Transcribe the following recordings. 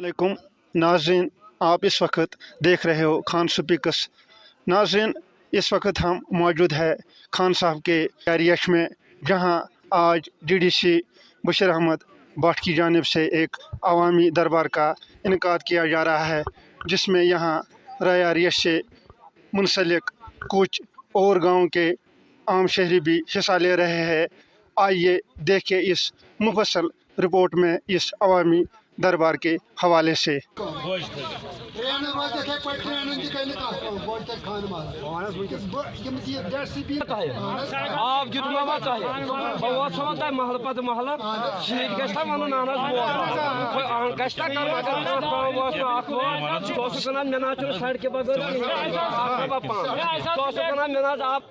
वालेकुम नाज़रीन, आप इस वक्त देख रहे हो खान स्पीक्स। नाज़रीन, इस वक्त हम मौजूद है खान साहब के एरियश में, जहां आज डीडीसी बशीर अहमद भट्ट की जानिब से एक अवामी दरबार का इनकाद किया जा रहा है, जिसमें यहाँ राय एरियश से मुंसलिक कुछ और गाँव के आम शहरी भी हिस्सा ले रहे हैं। आइए देखें इस मुफस्सल रिपोर्ट में इस अवामी दरबार के हवाले से। आप जितना चाहे महल पद महल गा वन मेनाज सड़ के बगैर मेनाज आप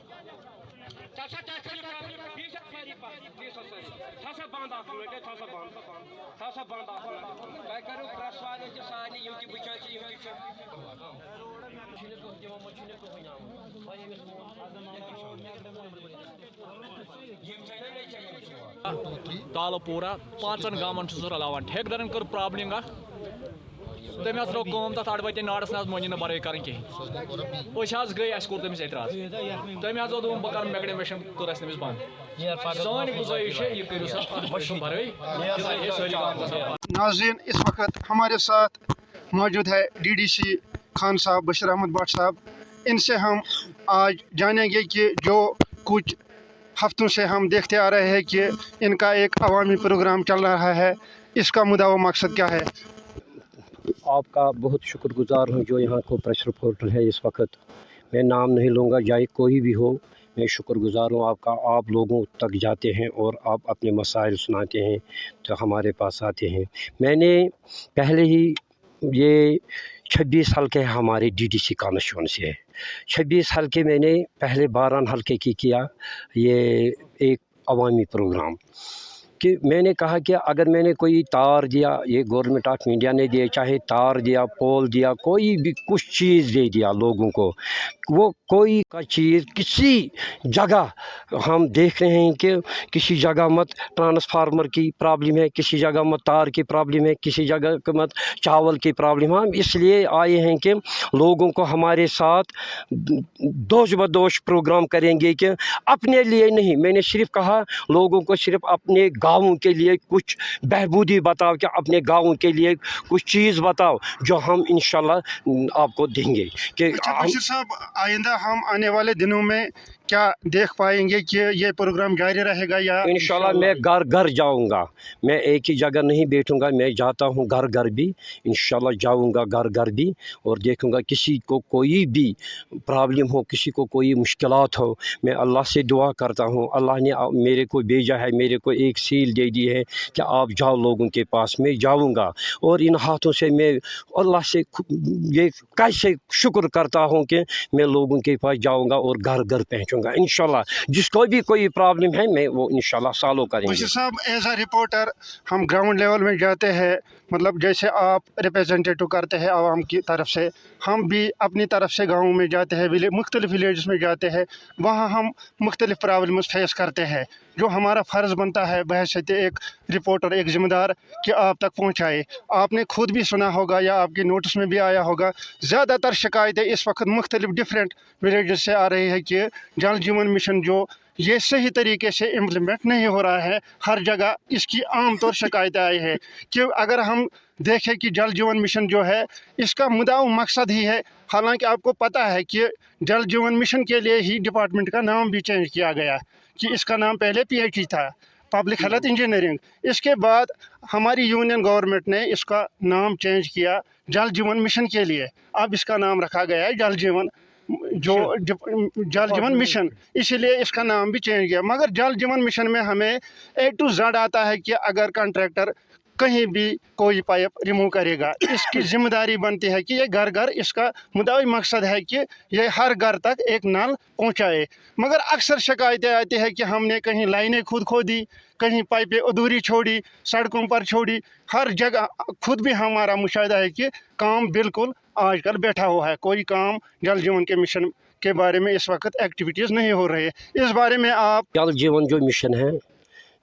तालपूरा पांचन गांवन रलावान ठेकेदारन कर प्रॉब्लम तम रो कम तथ अड़वत नाड़स ना मोनी ना बरई कर कहीं गई कोर तमिस एतराज तम दोप बह कर मैगडमेशन कर तमिस बंद सान गुजारिश है यह करो बरई। नाज़रीन, इस वक्त हमारे साथ मौजूद है डीडीसी खान साहब बशीर अहमद भट्ट साहब। इनसे हम आज जानेंगे कि जो कुछ हफ्तों से हम देखते आ रहे हैं कि इनका एक अवामी प्रोग्राम चल रहा है, इसका मुद्दा व मकसद क्या है। आपका बहुत शुक्रगुजार हूँ जो यहाँ को प्रेस रिपोर्टर है इस वक्त। मैं नाम नहीं लूँगा, चाहे कोई भी हो, मैं शुक्रगुजार हूँ आपका। आप लोगों तक जाते हैं और आप अपने मसाइल सुनाते हैं तो हमारे पास आते हैं। मैंने पहले ही ये 26 हल्के हमारे डीडीसी कॉन्स्टिट्यूंसी है। 26 हल्के मैंने पहले 12 हल्के की किया ये एक अवामी प्रोग्राम कि मैंने कहा कि अगर मैंने कोई तार दिया, ये गवर्नमेंट ऑफ इंडिया ने दिया, चाहे तार दिया, पोल दिया, कोई भी कुछ चीज़ दे दिया लोगों को, वो कोई का चीज़ किसी जगह हम देख रहे हैं कि किसी जगह मत ट्रांसफार्मर की प्रॉब्लम है, किसी जगह मत तार की प्रॉब्लम है, किसी जगह मत चावल की प्रॉब्लम है। हम इसलिए आए हैं कि लोगों को हमारे साथ दोष बदोश प्रोग्राम करेंगे कि अपने लिए नहीं, मैंने सिर्फ कहा लोगों को सिर्फ अपने गाँवों के लिए कुछ बहबूदी बताओ, कि अपने गाँवों के लिए कुछ चीज़ बताओ जो हम इंशाल्लाह आपको देंगे। कि बशीर साहब, आइंदा हम आने वाले दिनों में क्या देख पाएंगे कि ये प्रोग्राम जारी रहेगा या इंशाल्लाह मैं घर घर जाऊंगा, मैं एक ही जगह नहीं बैठूंगा, मैं जाता हूं घर घर भी, इंशाल्लाह जाऊंगा घर घर भी और देखूंगा किसी को कोई भी प्रॉब्लम हो, किसी को कोई मुश्किलात हो, मैं अल्लाह से दुआ करता हूं। अल्लाह ने मेरे को भेजा है, मेरे को एक सील दे दी है कि आप जाओ लोगों के पास। मैं जाऊंगा और इन हाथों से मैं अल्लाह से ये कैसे शुक्र करता हूँ कि मैं लोगों के पास जाऊँगा और घर घर पहुँचूँगा इंशाल्लाह। जिसको भी कोई प्रॉब्लम है मैं वो इंशाल्लाह सॉल्व करेंगे। बशीर साहब, एज अ रिपोर्टर हम ग्राउंड लेवल में जाते हैं, मतलब जैसे आप रिप्रेजेंटेटिव करते हैं आवाम की तरफ से, हम भी अपनी तरफ से गाँव में जाते हैं, मुख्तलिफ विलेज में जाते हैं, वहाँ हम मुख्तलिफ प्रॉब्लम्स फेस करते हैं। जो हमारा फ़र्ज़ बनता है बहैसियत एक रिपोर्टर, एक ज़िम्मेदार, कि आप तक पहुँचाए। आपने खुद भी सुना होगा या आपके नोटिस में भी आया होगा, ज़्यादातर शिकायतें इस वक्त मुख्तलिफ डिफरेंट विलेज से आ रही है कि जल जीवन मिशन जो ये सही तरीके से इम्प्लीमेंट नहीं हो रहा है। हर जगह इसकी आम तौर शिकायतें आई है कि अगर हम देखें कि जल जीवन मिशन जो है, इसका मुद्दा व मकसद ही है। हालांकि आपको पता है कि जल जीवन मिशन के लिए ही डिपार्टमेंट का नाम भी चेंज किया गया, कि इसका नाम पहले PHE था, पब्लिक हेल्थ इंजीनियरिंग। इसके बाद हमारी यूनियन गवर्नमेंट ने इसका नाम चेंज किया जल जीवन मिशन के लिए। अब इसका नाम रखा गया है जल जीवन मिशन, इसीलिए इसका नाम भी चेंज किया। मगर जल जीवन मिशन में हमें A to Z आता है कि अगर कॉन्ट्रैक्टर कहीं भी कोई पाइप रिमूव करेगा, इसकी जिम्मेदारी बनती है कि ये घर घर, इसका मुद्दा मकसद है कि ये हर घर तक एक नल पहुंचाए। मगर अक्सर शिकायतें आती है कि हमने कहीं लाइनें खुद खोदी, कहीं पाइपें अधूरी छोड़ी, सड़कों पर छोड़ी। हर जगह खुद भी हमारा मुशाहिदा है कि काम बिल्कुल आजकल बैठा हुआ है, कोई काम जल जीवन के मिशन के बारे में इस वक्त एक्टिविटीज़ नहीं हो रही है। इस बारे में आप जल जीवन जो मिशन है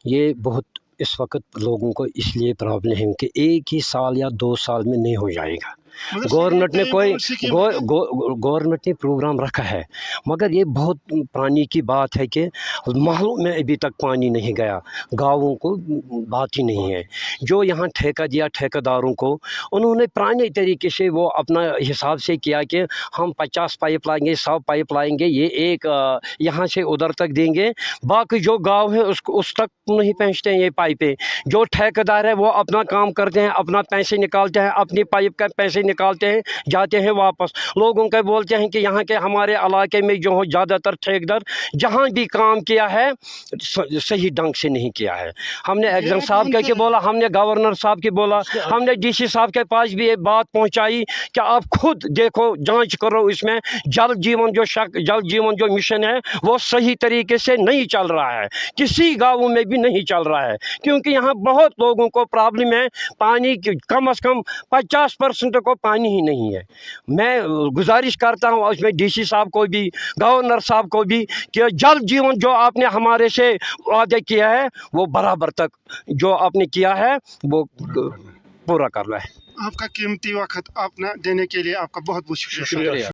ये बहुत इस वक्त लोगों को इसलिए प्रॉब्लम है कि एक ही साल या 2 साल में नहीं हो जाएगा। गवर्नमेंट ने कोई गवर्नमेंट ने प्रोग्राम रखा है, मगर ये बहुत पानी की बात है कि महलों में अभी तक पानी नहीं गया, गाँवों को बात ही नहीं है। जो यहाँ ठेका दिया ठेकेदारों को, उन्होंने पुराने तरीके से वो अपना हिसाब से किया कि हम 50 पाइप लाएंगे, 100 पाइप लाएंगे, ये एक यहाँ से उधर तक देंगे, बाकी जो गाँव है उस तक नहीं पहुँचते हैं ये पाइपें। जो ठेकेदार है वो अपना काम करते हैं, अपना पैसे निकालते हैं, अपनी पाइप का पैसे निकालते हैं, जाते हैं वापस। लोगों के बोलते हैं कि यहाँ के हमारे इलाके में जो ज़्यादातर ठेकेदार जहाँ भी काम किया है सही ढंग से नहीं किया है। हमने एग्जाम साहब के बोला, हमने गवर्नर साहब के बोला, हमने डीसी साहब के पास भी ये बात पहुँचाई कि आप खुद देखो, जांच करो, इसमें जल जीवन जो मिशन है वो सही तरीके से नहीं चल रहा है, किसी गाँव में भी नहीं चल रहा है, क्योंकि यहाँ बहुत लोगों को प्रॉब्लम है पानी की। कम से कम 50% को पानी ही नहीं है। मैं गुजारिश करता हूँ उसमें डीसी साहब को भी, गवर्नर साहब को भी, कि जल जीवन जो आपने हमारे से वादे किया है वो बराबर तक जो आपने किया है वो पूरा करना है। आपका कीमती वक्त आपने देने के लिए आपका बहुत बहुत शुक्रिया।